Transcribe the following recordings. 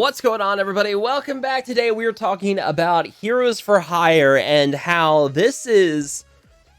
What's going on, everybody? Welcome back. Today we are talking about Heroes for Hire and how this is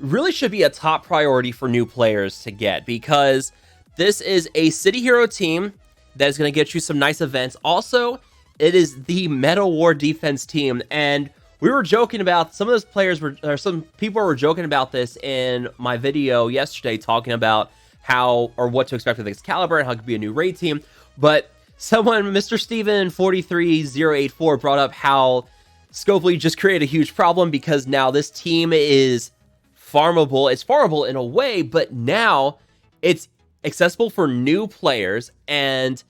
really should be a top priority for new players to get, because this is a city hero team that is going to get you some nice events. Also, it is the Meta War defense team, and we were joking about some of those players some people were joking about this in my video yesterday, talking about how or what to expect with Excalibur and how it could be a new raid team. But someone, Mr. Steven 43084, brought up how Scopely just created a huge problem because now this team is farmable. It's farmable in a way, but now it's accessible for new players, and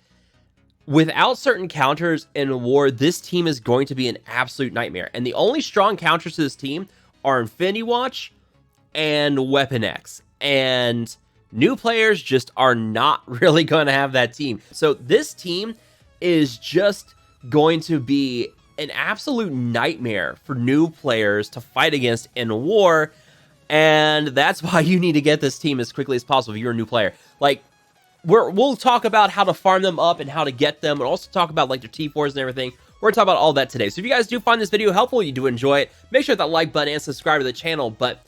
without certain counters in war, this team is going to be an absolute nightmare. And the only strong counters to this team are Infinity Watch and Weapon X, and new players just are not really going to have that team. So this team is just going to be an absolute nightmare for new players to fight against in war. And that's why you need to get this team as quickly as possible if you're a new player. Like, we'll talk about how to farm them up and how to get them, and also talk about like their T4s and everything. We're going to talk about all that today. So if you guys do find this video helpful, you do enjoy it, make sure to hit that like button and subscribe to the channel. But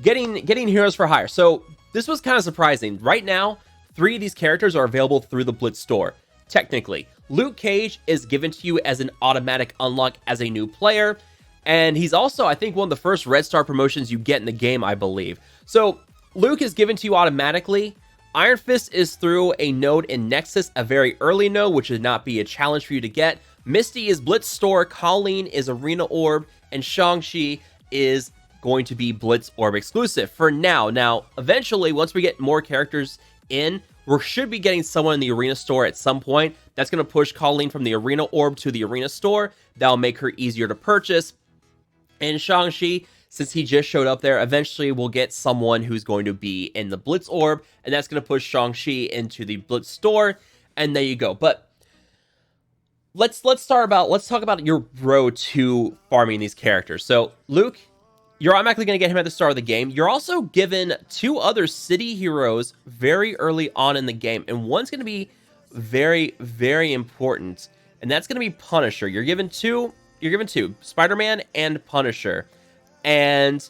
getting Heroes for Hire. So this was kind of surprising. Right now, 3 of these characters are available through the Blitz store. Technically, Luke Cage is given to you as an automatic unlock as a new player. And he's also, I think, one of the first Red Star promotions you get in the game, I believe. So Luke is given to you automatically. Iron Fist is through a node in Nexus, a very early node, which would not be a challenge for you to get. Misty is Blitz store, Colleen is Arena Orb, and ShangChi is going to be Blitz Orb exclusive for now. Now, eventually, once we get more characters in, we should be getting someone in the Arena store at some point. That's going to push Colleen from the Arena Orb to the Arena store. That'll make her easier to purchase. And ShangChi, since he just showed up there, eventually we'll get someone who's going to be in the Blitz Orb, and that's going to push ShangChi into the Blitz store, and there you go. But let's talk about your road to farming these characters. So Luke, you're automatically going to get him at the start of the game. You're also given 2 other city heroes very early on in the game, and one's going to be very, very important, and that's going to be Punisher. You're given two, Spider-Man and Punisher. And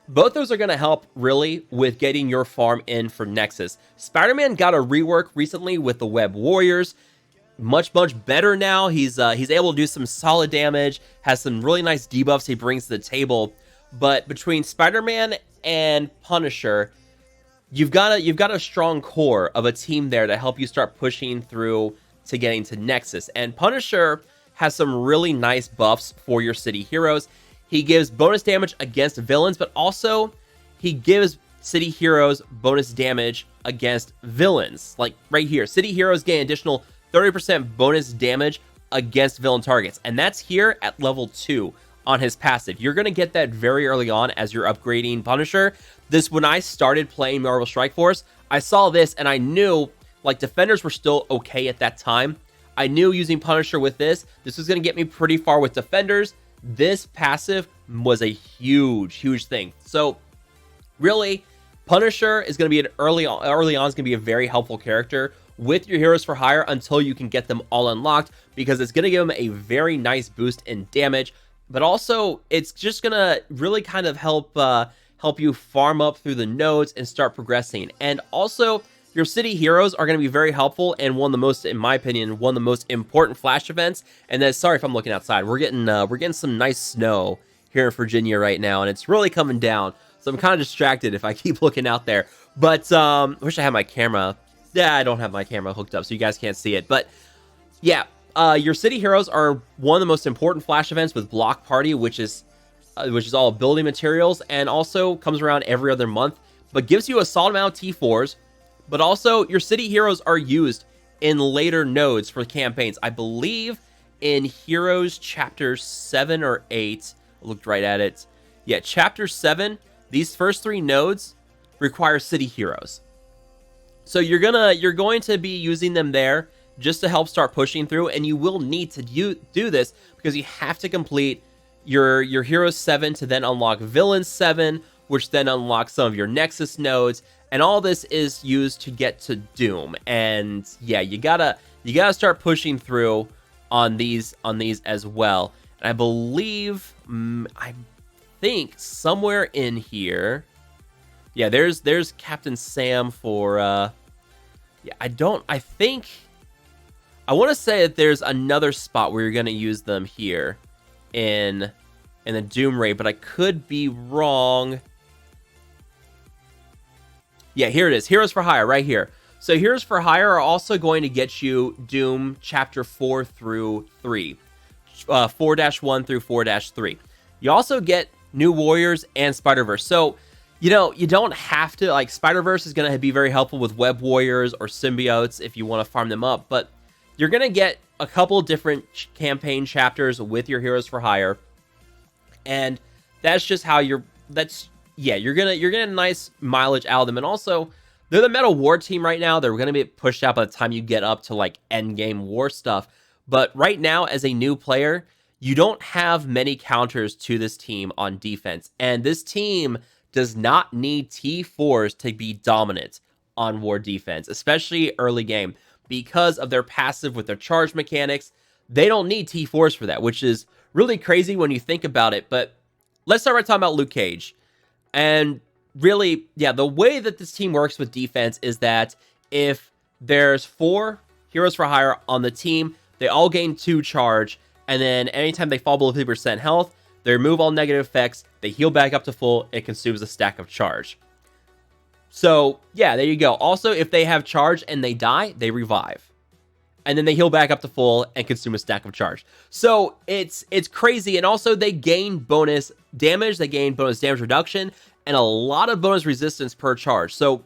both those are going to help really with getting your farm in for Nexus. Spider-Man got a rework recently with the Web Warriors. Much better now. He's able to do some solid damage, has some really nice debuffs he brings to the table. But between Spider-Man and Punisher, you've got a strong core of a team there to help you start pushing through to getting to Nexus. And Punisher has some really nice buffs for your city heroes. He gives bonus damage against villains, but also he gives city heroes bonus damage against villains. Like right here, city heroes gain additional 30% bonus damage against villain targets. And that's here at level 2 on his passive. You're going to get that very early on as you're upgrading Punisher. When I started playing Marvel Strike Force, I saw this and I knew like defenders were still okay at that time. I knew using Punisher with this was going to get me pretty far with defenders. This passive was a huge thing. So really, Punisher is going to be an early on is going to be a very helpful character with your Heroes for Hire until you can get them all unlocked, because it's going to give them a very nice boost in damage, but also it's just going to really kind of help you farm up through the nodes and start progressing. And also, your city heroes are going to be very helpful, and one of the most, in my opinion, one of the most important flash events. And then, sorry if I'm looking outside, we're getting some nice snow here in Virginia right now, and it's really coming down. So I'm kind of distracted if I keep looking out there. But I wish I had my camera. Yeah, I don't have my camera hooked up, so you guys can't see it. But yeah, your city heroes are one of the most important flash events with Block Party, which is all building materials, and also comes around every other month, but gives you a solid amount of T4s. But also, your city heroes are used in later nodes for campaigns. I believe in Heroes Chapter 7 or 8, I looked right at it. Yeah, Chapter 7, these first 3 nodes require city heroes. So you're going to be using them there just to help start pushing through, and you will need to do this because you have to complete your Heroes 7 to then unlock Villains 7, which then unlocks some of your Nexus nodes. And all this is used to get to Doom. And yeah, you gotta start pushing through on these as well. And I believe, I think somewhere in here, yeah, there's Captain Sam for, yeah, I think, I want to say that there's another spot where you're going to use them here in the Doom Raid, but I could be wrong. Yeah, here it is. Heroes for Hire right here. So Heroes for Hire are also going to get you Doom Chapter 4 through 3. 4-1 through 4-3. You also get New Warriors and Spider-Verse. So, you know, you don't have to, like, Spider-Verse is going to be very helpful with Web Warriors or Symbiotes if you want to farm them up, but you're going to get a couple different campaign chapters with your Heroes for Hire, and that's just how you're gonna get a nice mileage out of them. And also, they're the Metal War team right now. They're gonna be pushed out by the time you get up to like end game war stuff. But right now, as a new player, you don't have many counters to this team on defense, and this team does not need T4s to be dominant on war defense, especially early game, because of their passive with their charge mechanics. They don't need T4s for that, which is really crazy when you think about it. But let's start by talking about Luke Cage. And really, yeah, the way that this team works with defense is that if there's 4 Heroes for Hire on the team, they all gain 2 charge, and then anytime they fall below 50% health, they remove all negative effects, they heal back up to full, it consumes a stack of charge. So, yeah, there you go. Also, if they have charge and they die, they revive. And then they heal back up to full and consume a stack of charge. So it's crazy. And also they gain bonus damage, they gain bonus damage reduction, and a lot of bonus resistance per charge. So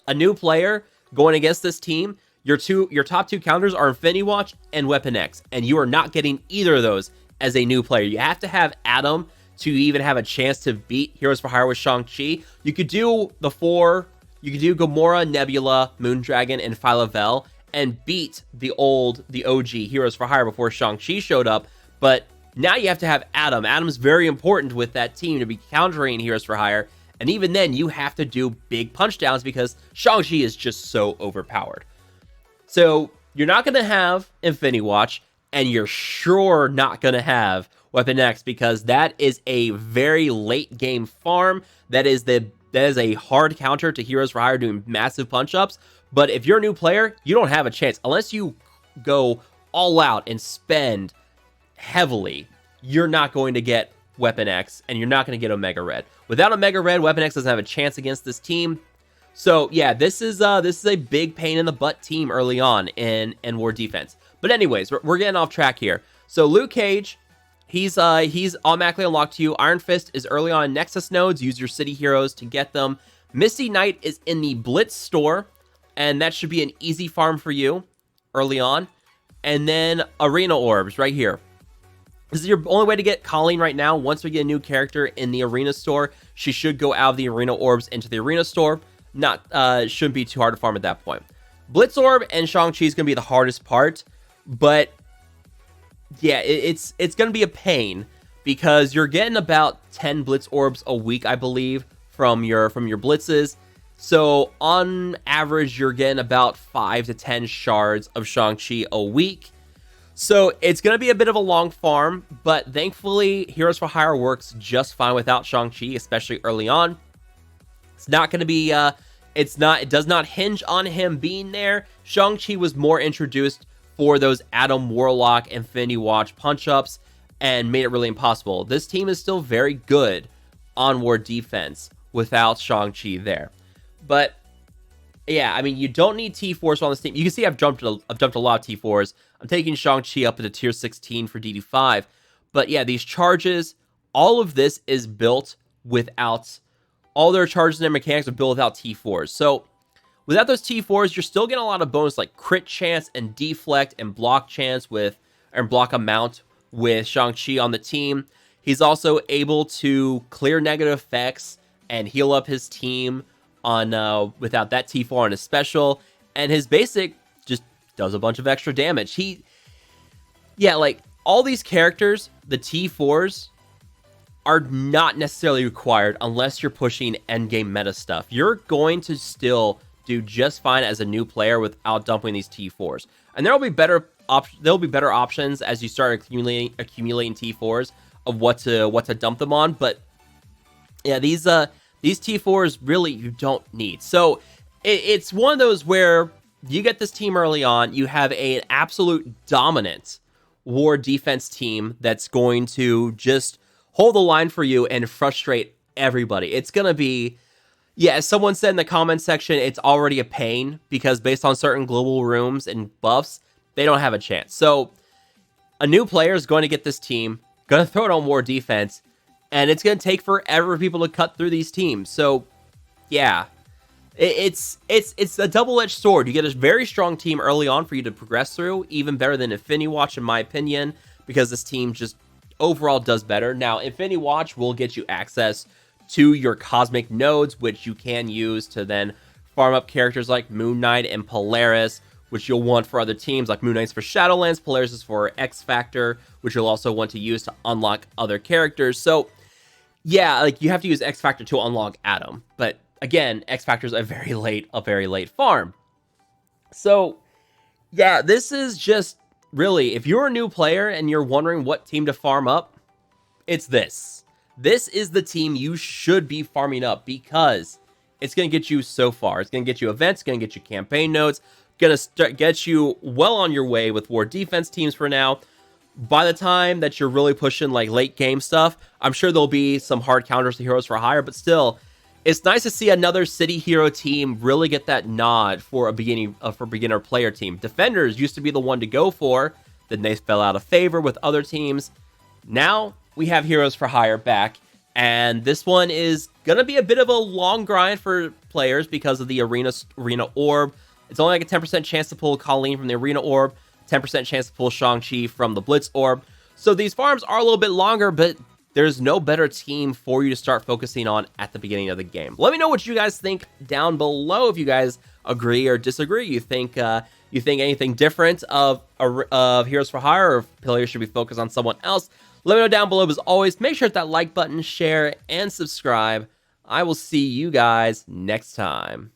a new player going against this team, your top 2 counters are Infinity Watch and Weapon X, and you are not getting either of those as a new player. You have to have Adam to even have a chance to beat Heroes for Hire with Shang-Chi. You could do the 4, you could do Gamora, Nebula, Moondragon, and Phyla-Vell, and beat the OG Heroes for Hire before Shang-Chi showed up. But now you have to have Adam. Adam's very important with that team to be countering Heroes for Hire. And even then, you have to do big punch downs because Shang-Chi is just so overpowered. So you're not going to have Infinity Watch, and you're sure not going to have Weapon X, because that is a very late game farm. That is a hard counter to Heroes for Hire doing massive punch-ups. But if you're a new player, you don't have a chance. Unless you go all out and spend heavily, you're not going to get Weapon X, and you're not going to get Omega Red. Without Omega Red, Weapon X doesn't have a chance against this team. So, yeah, this is a big pain in the butt team early on in war defense. But anyways, we're getting off track here. So, Luke Cage, he's automatically unlocked to you. Iron Fist is early on Nexus nodes. Use your city heroes to get them. Misty Knight is in the Blitz store, and that should be an easy farm for you early on. And then Arena Orbs right here. This is your only way to get Colleen right now. Once we get a new character in the Arena store, she should go out of the Arena Orbs into the Arena store. Shouldn't be too hard to farm at that point. Blitz Orb and Shang-Chi is going to be the hardest part. But, yeah, it's going to be a pain, because you're getting about 10 Blitz Orbs a week, I believe, from your blitzes. So on average, you're getting about 5 to 10 shards of Shang-Chi a week. So it's going to be a bit of a long farm, but thankfully, Heroes for Hire works just fine without Shang-Chi, especially early on. It's not going to be, it does not hinge on him being there. Shang-Chi was more introduced for those Adam Warlock Infinity Watch punch-ups and made it really impossible. This team is still very good on war defense without Shang-Chi there. But yeah, I mean, you don't need T4s on this team. You can see I've jumped a lot of T4s. I'm taking Shang-Chi up into tier 16 for DD5. But yeah, these charges, all of this is built without, all their charges and their mechanics are built without T4s. So without those T4s, you're still getting a lot of bonus like crit chance and deflect and block chance and block amount with Shang-Chi on the team. He's also able to clear negative effects and heal up his team on without that T4 on his special, and his basic just does a bunch of extra damage. Like all these characters, the T4s are not necessarily required unless you're pushing endgame meta stuff. You're going to still do just fine as a new player without dumping these T4s. And there will be better there'll be better options as you start accumulating T4s of what to dump them on. But yeah, these T4s really you don't need. So it's one of those where you get this team early on, you have an absolute dominant war defense team that's going to just hold the line for you and frustrate everybody. It's going to be, yeah, as someone said in the comment section, it's already a pain because based on certain global rooms and buffs, they don't have a chance. So a new player is going to get this team, going to throw it on war defense, and it's going to take forever for people to cut through these teams. So yeah, it's a double-edged sword. You get a very strong team early on for you to progress through, even better than Infinity Watch in my opinion, because this team just overall does better. Now, Infinity Watch will get you access to your cosmic nodes, which you can use to then farm up characters like Moon Knight and Polaris, which you'll want for other teams, like Moon Knight's for Shadowlands, Polaris is for X Factor, which you'll also want to use to unlock other characters. So yeah, like you have to use X Factor to unlock Atom, but again, X Factor is a very late farm. So yeah, this is just really, if you're a new player and you're wondering what team to farm up, it's this. This is the team you should be farming up because it's going to get you so far. It's going to get you events, going to get you campaign nodes, going to get you well on your way with war defense teams for now. By the time that you're really pushing like late game stuff, I'm sure there'll be some hard counters to Heroes for Hire, but still, it's nice to see another city hero team really get that nod for a beginner player team. Defenders used to be the one to go for, then they fell out of favor with other teams. Now we have Heroes for Hire back, and this one is gonna be a bit of a long grind for players because of the arena orb. It's only like a 10% chance to pull Colleen from the arena orb, 10% chance to pull Shang-Chi from the Blitz orb. So these farms are a little bit longer, but there's no better team for you to start focusing on at the beginning of the game. Let me know what you guys think down below. If you guys agree or disagree, you think anything different of Heroes for Hire, or if players should be focused on someone else. Let me know down below. As always, make sure to hit that like button, share, and subscribe. I will see you guys next time.